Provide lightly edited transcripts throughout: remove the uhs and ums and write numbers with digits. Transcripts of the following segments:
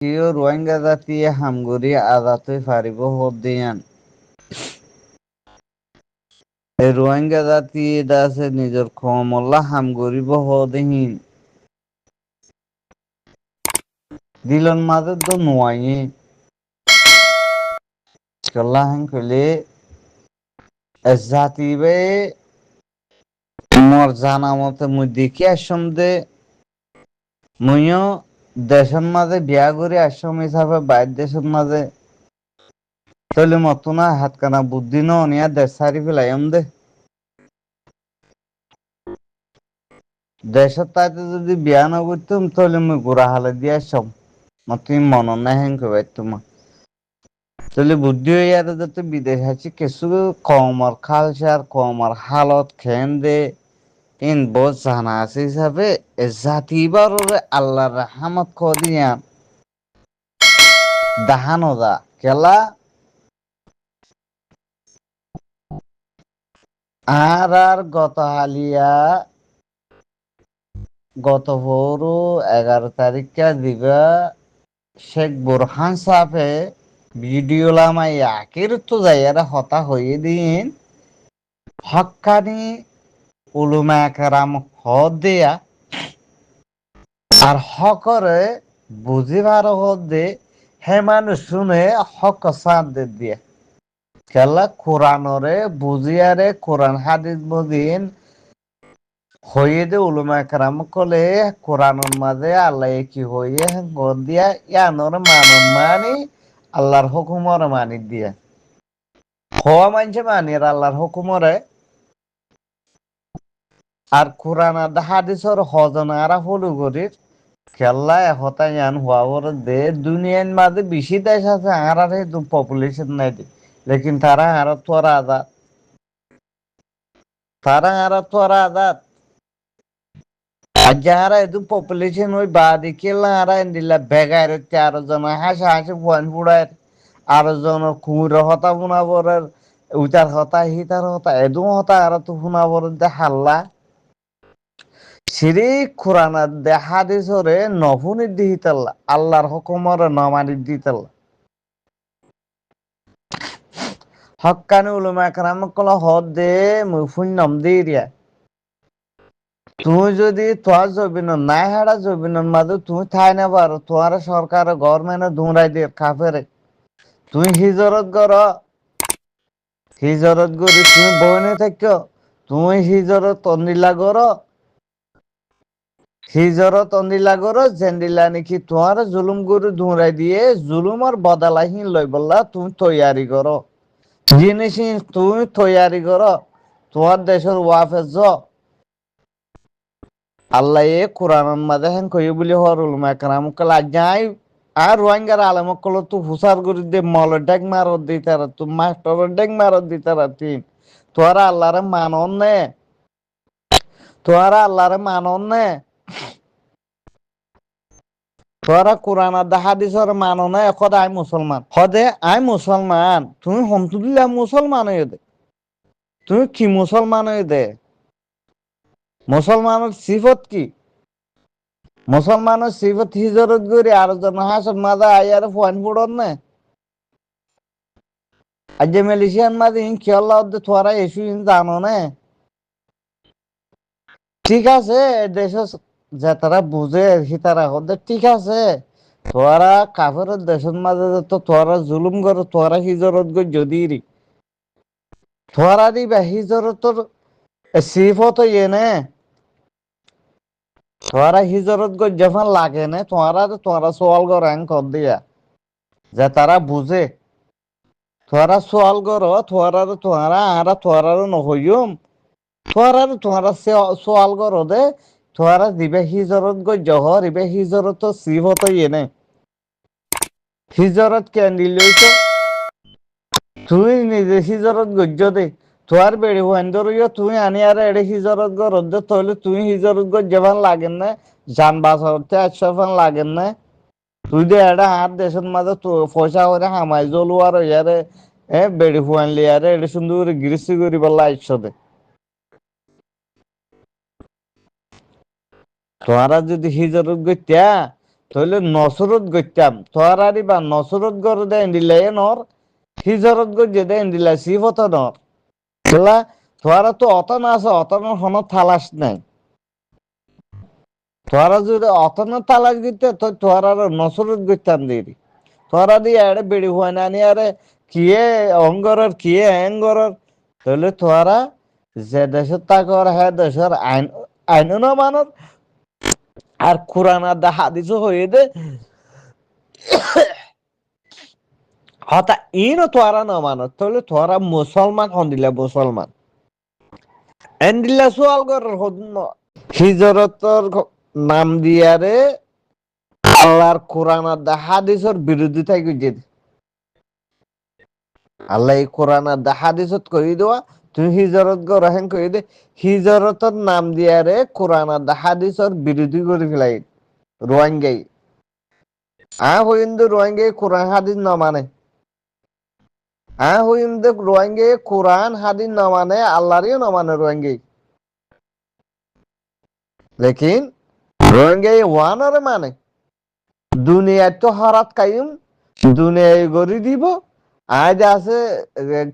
কিয় রোহিঙ্গা জাতিয়ে হামগুৰি আজাতই ফাৰিব দিয়ান। এই রোহিঙ্গা জাতি এটা আছে নিজৰ কমল্লা হাম গৰিব দিহিন দিলন মাঝে তো নোয়াই কল্লা হাং কইলে জাতি বে মোর জানা মতে মুই দেখি আসম দে মুইও দেশের মাঝে বিয়া করে আসম হিসাবে বাইর দেশের মাঝে তৈলে মতো না হাত কানা বুদ্ধি ন নিয়া দেশ সারি ফেলাইম দে দেশের তাইতে যদি বিয়া না করতাম তাহলে মুই গোড়া হালে দিয়ে আসম মতো মন নাই হেন কবাই তোমার তাহলে বুদ্ধি হয়ে আর যাতে বিদেশ আছি কিছু কমর কালচার কমর হালত খেন দে ইন বহুত জানা আছে হিসাবে জাতি বারে আল্লাহর রহমত কদিয়া দাহানো দা কেলা আর গত হালিয়া গত পৌরো 11 তারিখে দিবা শেখ বুরহান সাহেবে ভিডিও লামাই আকির তো যাইয়ারা হতা হয়ে দিন হক্কানি উলুমা একরাম হদ দেয়া আর হকরে বুঝিবার হদ দে হে মানুষ শুনে হক সাথ দিয়ে কেলা কোরআনরে বুঝিয়ারে কোরআন হাদিস বুঝিন হয়ে দে উলুমা একরাম কলে কোরআনের মাঝে আল্লাহ কি হয়ে গদ দিয়া ইয়ানোর মানন মানি আল্লাহর হুকুমর মানি দিয়া হওয়া মানছে মানি আর আল্লাহর হুকুমরে আর কোরআন আর হাদিসর হজন আরা ফলো করি খেলা এহতা ইয়ান হওয়া বড় দে দুনিয়ার মাঝে বেশি দেশ আছে আর আর পপুলেশন নাই দি লেকিন তারা আর তোরা আজাদ তারা আর তোরা আজাদ আর যারা এত পপুলেশন ওই বাদি কেলা আর দিলা বেগার 13 জন হাসে হাসে ফোন ফুড়ায় 8 জন কুমির হতা ফুনাবরের উতার হতা হিতার হতা এদু হতা আর তো ফুনাবর দে হাল্লা সিরি কোরআনার দে হাদিসরে নফুনি দিহিতাল্লা আল্লাহর হুকুমরে নমানি দিতাল্লা হক্কানি উলুমা একরাম কল হদ দে মুফুন নম দিয়া তুই যদি তোর জবিন নাই হারা জবিনের মাঝে তুই ঠাই না পারো তোমার সরকার গভর্নমেন্ট ধুঁড়াই দিয়ে কাফেরে তুই হিজরত করি তুমি বইনে থাক তুই হিজরত তন্দিলা কর হিজরত তন্দিলা কর জেন্দিলা নাকি তোমার জুলুম করে ধুঁড়াই দিয়ে জুলুমর বদলাহীন লই বললা তুমি তৈয়ারি করো জিনিস তুমি তৈয়ারি করো তোমার দেশের ওয়াফেজ আল্লাহ এ কোরআন মাঝে হেন কই বলি হরুল মাকরাম কলা যাই আর রোহিঙ্গার আলম কল তু হুসার করে দে মল ডেক মারত দিতার তু মাস্টার ডেক মারত দিতার তিন তোরা আল্লাহরে মানন নে তোরা আল্লাহরে মানন নে তোরা কোরআন আর হাদিসর মানো না এখন আই মুসলমান হদে আই মুসলমান তুমি হমতুল্লাহ মুসলমান হয়ে দে তুমি কি মুসলমান হয়ে দে মুসলমানের সিফত কি মুসলমানের সিফত হিজরত করে আর জন হাসন মাঝে আয়ার ফোন ফুড়ন না আর যে মালয়েশিয়ান মাঝে ইন খেয়াল্লা তোরা এসু ইন জানো না ঠিক আছে দেশ যে তারা বুঝে তারা হতে ঠিক আছে তোরা কাফের দেশের মাঝে তো তোরা জুলুম করো তোরা হিজরত গো যদি তোরা দিবা হিজরতর সিফত ইয়ে নে তোরা হিজরত গো যখন লাগে না তোরা সোয়াল গো র্যাঙ্ক কর দিয়া যে তারা বুঝে তোরা সোয়াল করো তোরা নহইম তোরা সোয়াল করো দে তোরা দিবে হিজরত গো জহর ইবে হিজরত সিফত ইয়ে হিজরত কেন দিলই তো তুই নিজে হিজরত গজ্য দে তোর বেড়ি হুয়েন্দর তুই আনি আর এড়ে হিজরত গো রদ্দ তহলে তুই হিজরত গো যেভান লাগেন না যান বাসাতে আচ্ছাফান লাগেন না তুই দে এটা হাত দেশের মাঝে পয়সা করে হামাই জ্বলো আর ইয়ারে বেড়ি হুয়ান লিয়ারে এড়ে সুন্দর গৃষ্টি করি বললা দে তোরা যদি হিজরত গত্যা তাহলে নসরত গইতাম তোয়ারারি বা নসরত গর দেন দিলে নর হিজরত গর যে দেন দিলা সিফত নর বলা তোয়ারা তো অত না আছে অত না হন থালাস নাই তোয়ারা যদি অত না তালাশ দিতে তো তোয়ারা নসরত গইতাম দিরি তোরা দিয়ে এড়ে বেড়ি হয় না নি আরে কিয়ে অঙ্গরর কিয়ে অ্যাঙ্গরর তাহলে তোরা যে দেশের তাকর হ্যাঁ দেশের আইন আইন না মানত আর কোরআন আর দা হাদিস হয়ে দে হতা ইনো তোরা না মানত তাহলে তোরা মুসলমান হন দিলা মুসলমান এন্ডিলা সোয়াল করার হদন হিজরতর নাম দিয়ারে আল্লাহর কোরআন আর দা হাদিসের বিরোধিতায় গুজে আল্লাহ এই কোরআন আর হাদিসত কই দেওয়া তুমি হিজরত গো রহেন কই দে হিজরতর নাম দিয়া রে কোরআন আর হাদিসর বিরোধী করে ফেলাই রোয়াঙ্গাই হইন্দু রোয়াঙ্গাই কোরআন হাদিস না মানে হইন্দু রোয়াঙ্গাই কোরআন হাদিস না মানে আল্লাহরও না মানে রোয়াঙ্গাই লেকিন রোয়াঙ্গাই ওয়ানরে মানে দুনিয়া তো হারাত কাইম দুনিয়ায় গড়ি দিব আজ আছে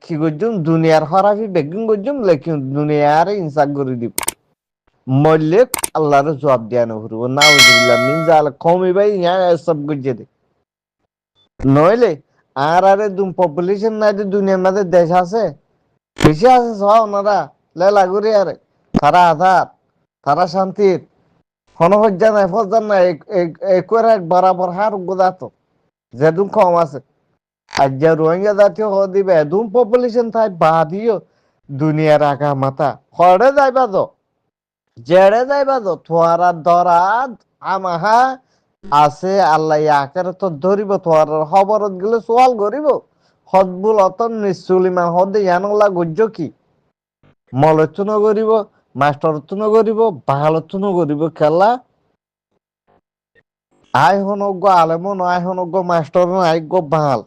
কি করছুম দুনিয়ার হরাফি বেগুন করছুম লেকিন দুনিয়ার ইনসাক করে দিব মরলে আল্লাহর জবাব দিয়া নহরব নাউজুবিল্লাহ মিন জাল কওমি ভাই ইয়া সব গুজে দে নইলে আর আরে দুম পপুলেশন নাই যে দুনিয়ার মধ্যে দেশ আছে বেশি আছে সব ওনারা লে লাগুরি আরে তারা আধার তারা শান্তির হনহজ্জা নাই ফজ্জার নাই একবার এক বরাবর হার গোদাত যেদুম কম আছে আর যে রোহিঙ্গা জাতীয় দিবে এদুম পপুলেশন থাই বাদিও দুনিয়ার আগা মাথা হরে যাইবা তো জেড়ে যাইবা তো তোয়ারা দরাদ আমাহা আছে আল্লাহ আকারে তো ধরিব তোয়ার খবরত গেলে সোয়াল করিব হদবুল অতন নিশ্চুলিমান হদে ইয়ানলা গজ্য কি মলতুন করিব মাস্টারতুন করিব বাহালতুন করিব খেলা আই হনজ্ঞ আলেমন আই হনজ্ঞ মাস্টার আইজ্ঞ বাহাল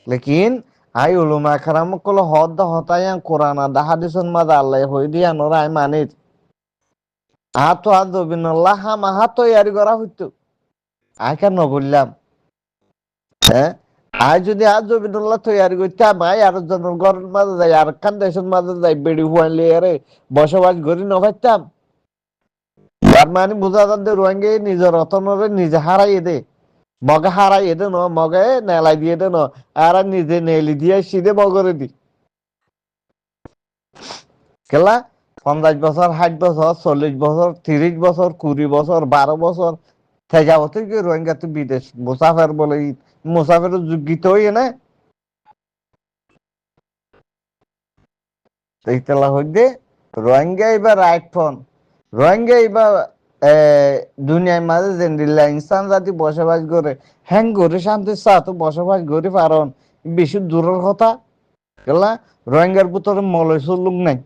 লেকিন আই উলুমা খারাম কল হদ হতায়াং কোরআন দা হাদিসন মাদা আল্লাহ হই দিয়া নরা আই মানিত আতো আদবিনাল্লাহ মাহা তৈয়ারি করা হইতো আই কেন বললাম হ্যাঁ আই যদি আজ জবিনুল্লাহ তৈয়ারি করতাম আই আর জনের ঘরের মাঝে যাই আর খান দেশের মাঝে যাই বেড়ি হুয়াইলে আরে বসবাস করি না পাইতাম তার মানে বোঝা যাচ্ছে রোহিঙ্গে নিজের রতনরে নিজে হারাই দে মগে হারাই দে ন মগে নেলাই দিয়ে দে ন আর নিজে নেলি দিয়ে সিধে মগরে দি কেলা 50 বছর 60 বছর 40 বছর 30 বছর 20 বছর 12 বছর থেকে হতে কি রোহিঙ্গা তো বিদেশ মুসাফের বলে মুসাফের যোগ্যিত হই না এইতলা হইতে রোহিঙ্গা এবার রাইট ফোন রোহিঙ্গা এবার দুনিয়ার মাঝে জেন্দিল্লা ইনসান জাতি বসবাস করে হ্যাং করে শান্তির সাথে বসবাস করে পারন বেশি দূরের কথা কেলা রোহিঙ্গার ভিতরে মলয় চলুক নাই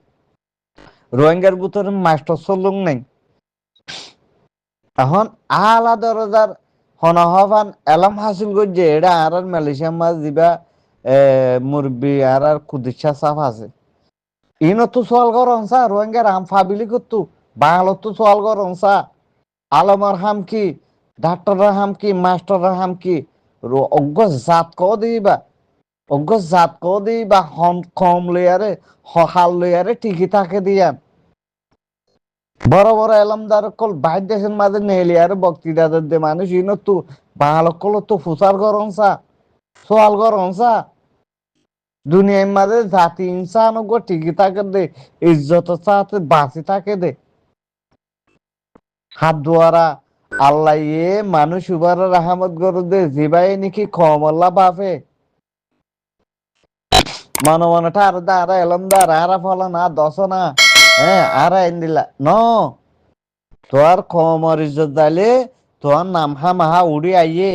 রোহিঙ্গার ভিতরে মাস্টার চলুক নাই এখন আলা দরজার হনহবান এলাম হাসিল করছে এটা আর মালয়েশিয়ার মাঝ দিবা মুরব্বী আর কুদিসা সাফ আছে ইনো তো সোয়াল করন সা রোহিঙ্গার হাম ফাবিলি করতু বাংলা তো সোয়াল করন সা আলমার হাম কি ডাক্তারের হাম কি মাস্টারের হাম কি অজ্ঞ জাত ক দিবা অজ্ঞ জাত ক দিবা হম কম লইয়ারে হাল লইয়ারে টিকি থাকে দিয়া বড় বড় এলামদার কল বাইর দেশের মাঝে নেলি আর বক্তৃতা দে মানুষ ইনো তো বাংলা কল তো ফুসার করন সা সোয়াল করন সা দুনিয়ার মাঝে জাতি ইনসান টিকি থাকে দে ইজ্জত সাথে বাঁচি থাকে দে হাত দোয়ারা আল্লাহ মানুষ উবার রাহমত গরু দে জিবাই নাকি কমল্লা বাপে মনে মনে ঠার দাঁড়া এলাম দাঁড়া আরা ফলা না দশ না হ্যাঁ আরা এন দিলা ন তোর কমর ইজ্জত দাইলে তোর নাম হা মাহা উড়ি আইয়ে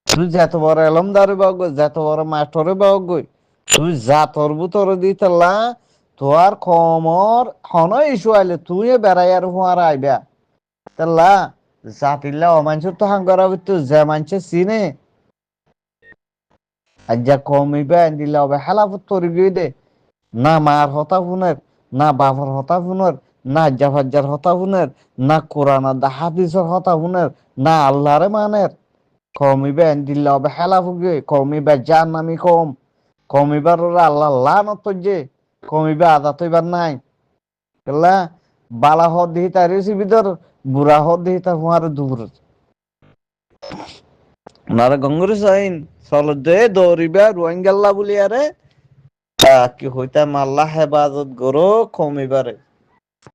তুই যত বড় এলম দাঁড়ি বাগ যত বড় মাস্টরে বাগ তুই যা তোর বুতর দিতলা তোর কমর হন ইস্যু আইলে তুই বেড়াই আর হুয়ার আইবা তাল্লা জাতিল্লা অমানুষ তো হাঙ্গরা তো যে মানুষে চিনে আর যা কমিবে দিল্লা হবে হেলা তরি গিয়ে দে না মার হতা ফুনের না বাবার হতা ফুনের না জাফাজ্জার হতা শুনের, না কোরআন আর হাদিসের হতা শুনের, না আল্লাহরে মানের, কমিবে দিল্লা হবে হেলা ফুগে, কমিবে জান নামি কমিবার ওরা আল্লাহ লানত যে, কমিবে আদা তৈবার নাই কেলা, বালা হদ দিহি তার ভিতর, বুড়া হদ দিহি তার হুয়ারে দুপুর ওনারা গঙ্গুরি সাইন চল দে দৌড়িবা রোহিঙ্গাল্লা বলি আরে কি হইতা মাল্লা হেফাজত গরো কমিবারে